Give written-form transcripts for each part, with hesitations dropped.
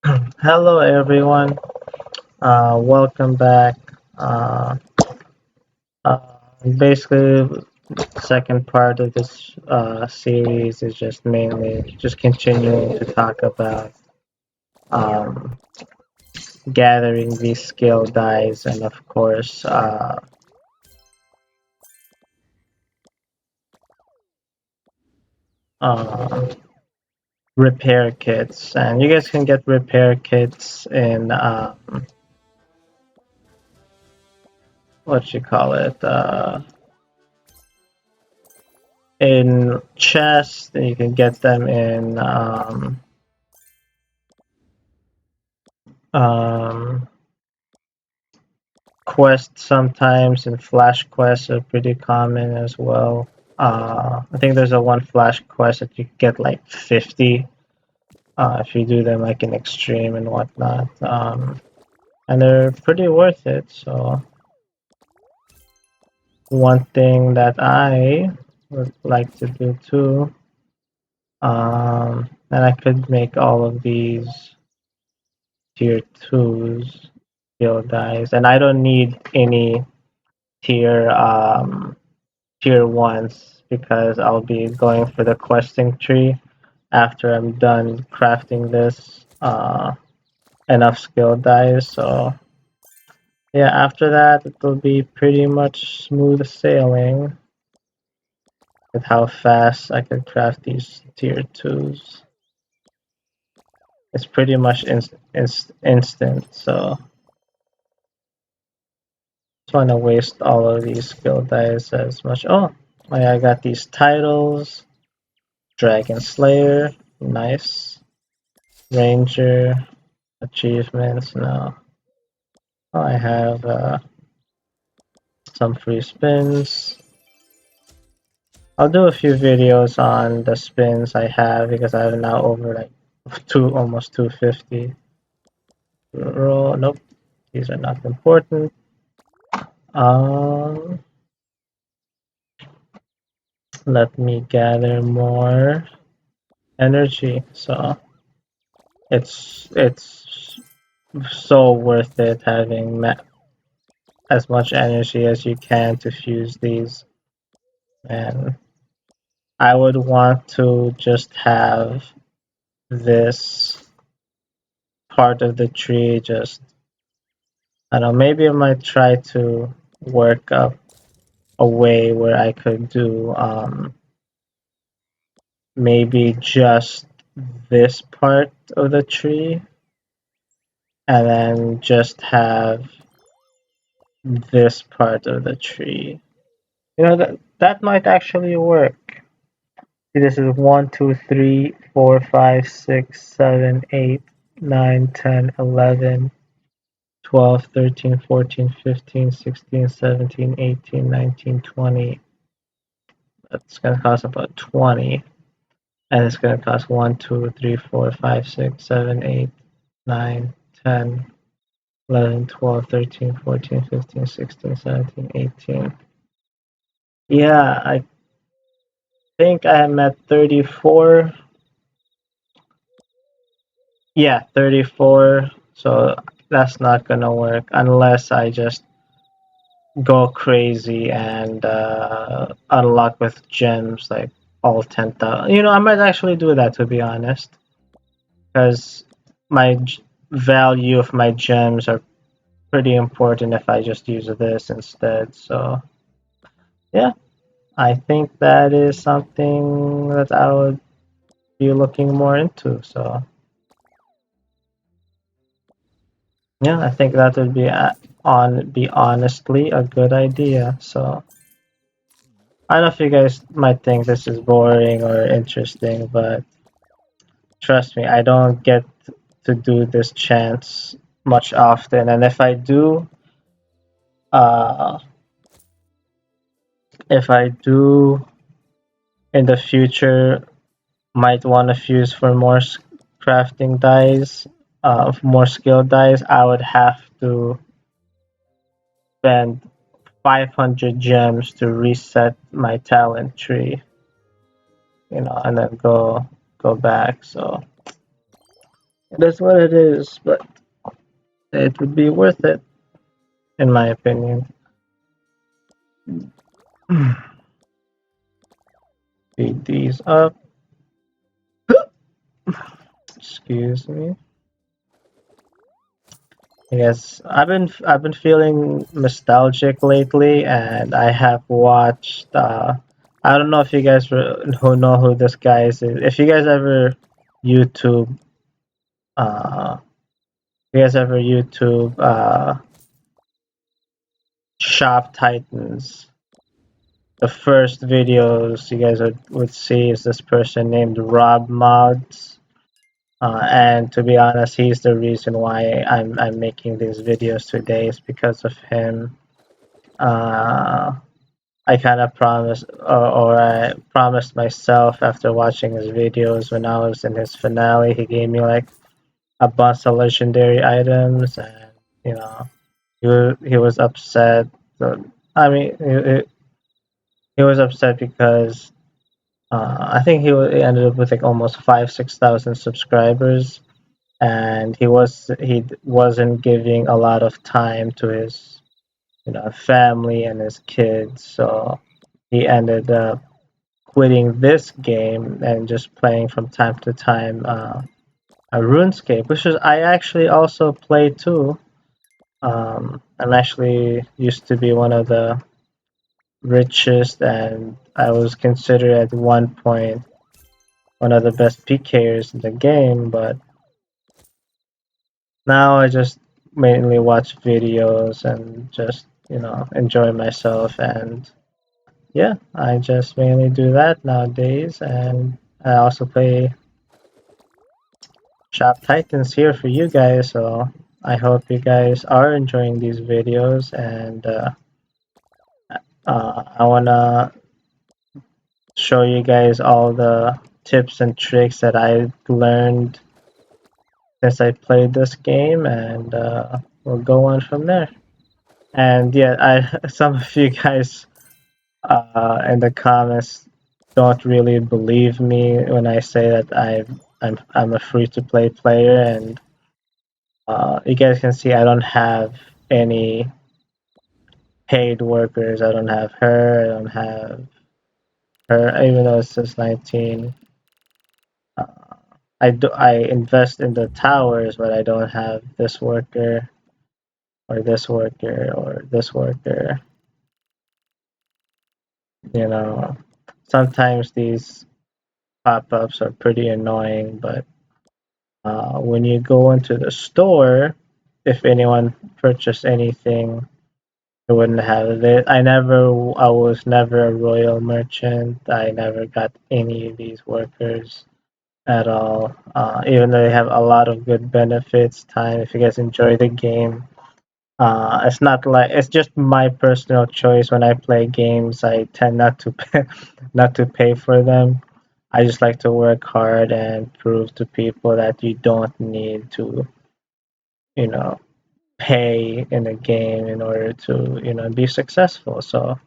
Hello, everyone. Welcome back. Uh, uh, Basically, second part of this series is just mainly just continuing to talk about um, gathering these skill dice and, of course, uh, repair kits. And you guys can get repair kits in what you call it. In chests, and you can get them in um, quests sometimes, and flash quests are pretty common as well. I think there's a one flash quest that you get like 50 if you do them like in extreme and whatnot. And they're pretty worth it. So one thing that I would like to do too, and I could make all of these tier twos skill dice, and I don't need any tier tier ones because I'll be going for the questing tree after I'm done crafting this enough skill dice. So yeah, after that it'll be pretty much smooth sailing with how fast I can craft these tier twos. It's pretty much instant. So just want to waste all of these skill dice as much. Oh, I got these titles. Dragon Slayer, nice. Ranger, achievements, no. Oh, I have some free spins. I'll do a few videos on the spins I have because I have now over like almost 250. Roll, nope, these are not important. Um, Let me gather more energy. So it's so worth it having as much energy as you can to fuse these. And I would want to just have this part of the tree just, I don't know, maybe I might try to work up a way where I could do maybe just this part of the tree and then just have this part of the tree. That might actually work. See, this is 1, 2, 3, 4, 5, 6, 7, 8, 9, 10, 11, 12, 13, 14, 15, 16, 17, 18, 19, 20. That's going to cost about 20. And it's going to cost 1, 2, 3, 4, 5, 6, 7, 8, 9, 10, 11, 12, 13, 14, 15, 16, 17, 18. Yeah, I think I am at 34. Yeah, 34. So that's not going to work unless I just go crazy and unlock with gems like all 10,000. I might actually do that to be honest, because my value of my gems are pretty important if I just use this instead. So yeah, I think that is something that I would be looking more into. So yeah, I think that would be honestly a good idea. So I don't know if you guys might think this is boring or interesting, but trust me, I don't get to do this chance much often. And uh, if I do in the future, might want to fuse for more crafting dies, more skill dies, I would have to spend 500 gems to reset my talent tree, and then go back. So It is what it is, but it would be worth it, in my opinion. Feed these up. Excuse me. Yes, I've been feeling nostalgic lately, and I have watched. I don't know if you guys who know who this guy is. If you guys ever YouTube, uh, you guys ever YouTube Shop Titans, the first videos you guys would see is this person named Rob Mods. And to be honest, he's the reason why I'm making these videos today is because of him. Uh, I kind of promised, or I promised myself after watching his videos when I was in his finale, he gave me like a bunch of legendary items, and you know, he was upset. So, I mean, he was upset because I think he ended up with like almost 5,000 to 6,000 subscribers, and he wasn't giving a lot of time to his family and his kids, so he ended up quitting this game and just playing from time to time a RuneScape, which is I actually also play too. I'm actually used to be one of the richest, and I was considered at one point one of the best PKers in the game, but now I just mainly watch videos and just enjoy myself, and yeah, I just mainly do that nowadays, and I also play Shop Titans here for you guys, so I hope you guys are enjoying these videos, and I wanna show you guys all the tips and tricks that I learned since I played this game, and we'll go on from there. And yeah, I some of you guys in the comments don't really believe me when I say that I'm a free to play player, and you guys can see I don't have any paid workers. I don't have her. I don't have her, even though it's just 19. Uh, I invest in the towers, but I don't have this worker or this worker or this worker. You know, sometimes these pop-ups are pretty annoying, but when you go into the store, if anyone purchased anything, it wouldn't have it. I was never a royal merchant. I never got any of these workers at all. Even though they have a lot of good benefits, time. If you guys enjoy the game, it's not like it's just my personal choice. When I play games, I tend not to pay, not to pay for them. I just like to work hard and prove to people that you don't need to, you know, pay in a game in order to, be successful. So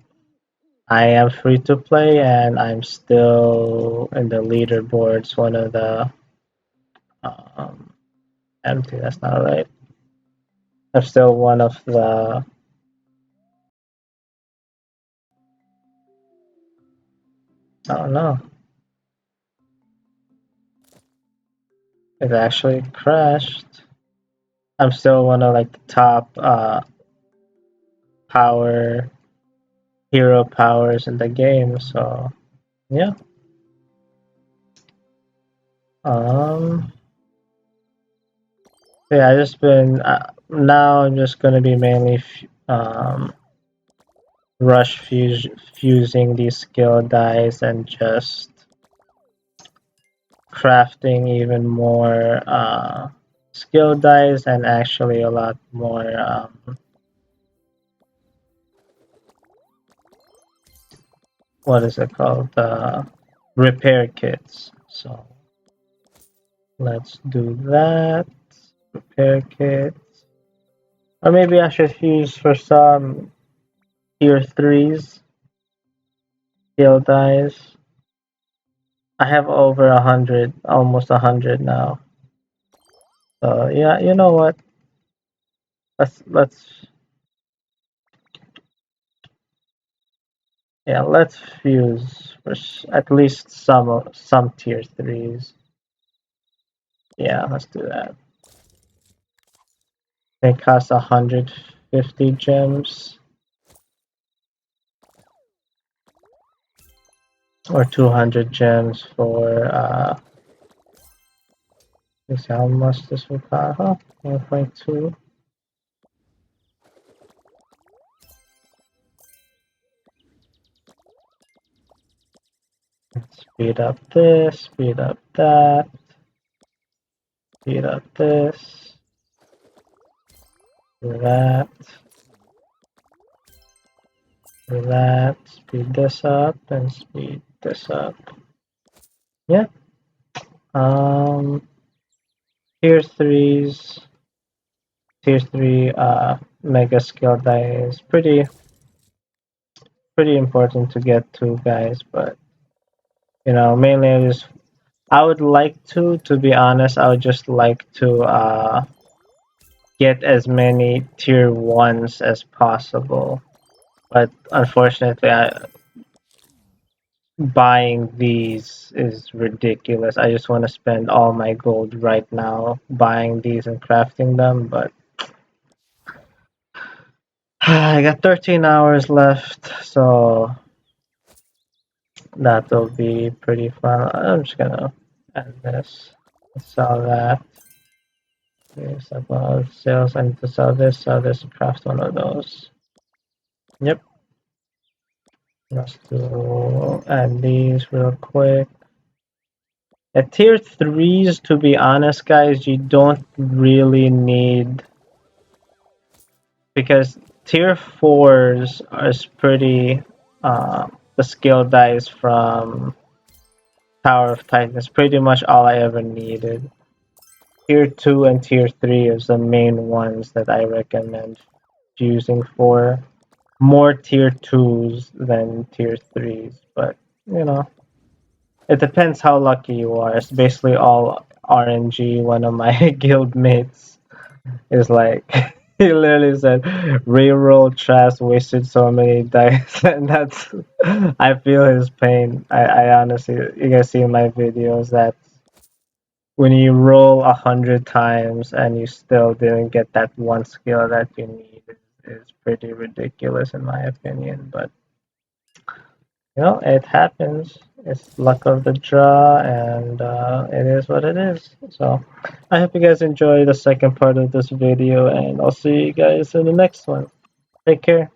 I am free to play, and I'm still in the leaderboards. One of the um, empty. That's not right. I'm still one of the. I don't know. It actually crashed. I'm still one of like the top power hero powers in the game. So yeah. Um. Yeah. I just been now. I'm just gonna be mainly fusing these skill dice and just crafting even more skill dice and actually a lot more what is it called, repair kits. So let's do that. Repair kits, or maybe I should use for some tier 3s skill dice. I have over 100, almost 100 now. So yeah, you know what? Let's yeah, let's fuse for at least some tier threes. Yeah, let's do that. They cost 150 gems or 200 gems for let's see how much this will cost. Huh? 1.2. Speed up this, speed up that, speed up this, that, that, speed this up, and speed this up. Yeah. Um, tier threes, tier three mega skill die is pretty important to get to, guys. But you know, mainly I would like to be honest, I would just like to get as many tier ones as possible. But unfortunately, buying these is ridiculous. I just want to spend all my gold right now buying these and crafting them, but I got 13 hours left, so that'll be pretty fun. I'm just gonna end this, sell that. Here's about sales. I need to sell this, craft one of those. Yep. Let's do add these real quick. At tier threes, to be honest, guys, you don't really need because tier fours is pretty. The skill dice from Tower of Titan is pretty much all I ever needed. Tier 2 and Tier 3 is the main ones that I recommend using for more Tier 2s than Tier 3s, but you know, it depends how lucky you are. It's basically all RNG. One of my guild mates is like, he literally said, reroll trash, wasted so many dice, and that's, I feel his pain. I honestly, you guys see in my videos that when you roll 100 times and you still didn't get that one skill that you need is pretty ridiculous in my opinion. But you know, it happens. It's luck of the draw, and it is what it is. So I hope you guys enjoy the second part of this video, and I'll see you guys in the next one. Take care.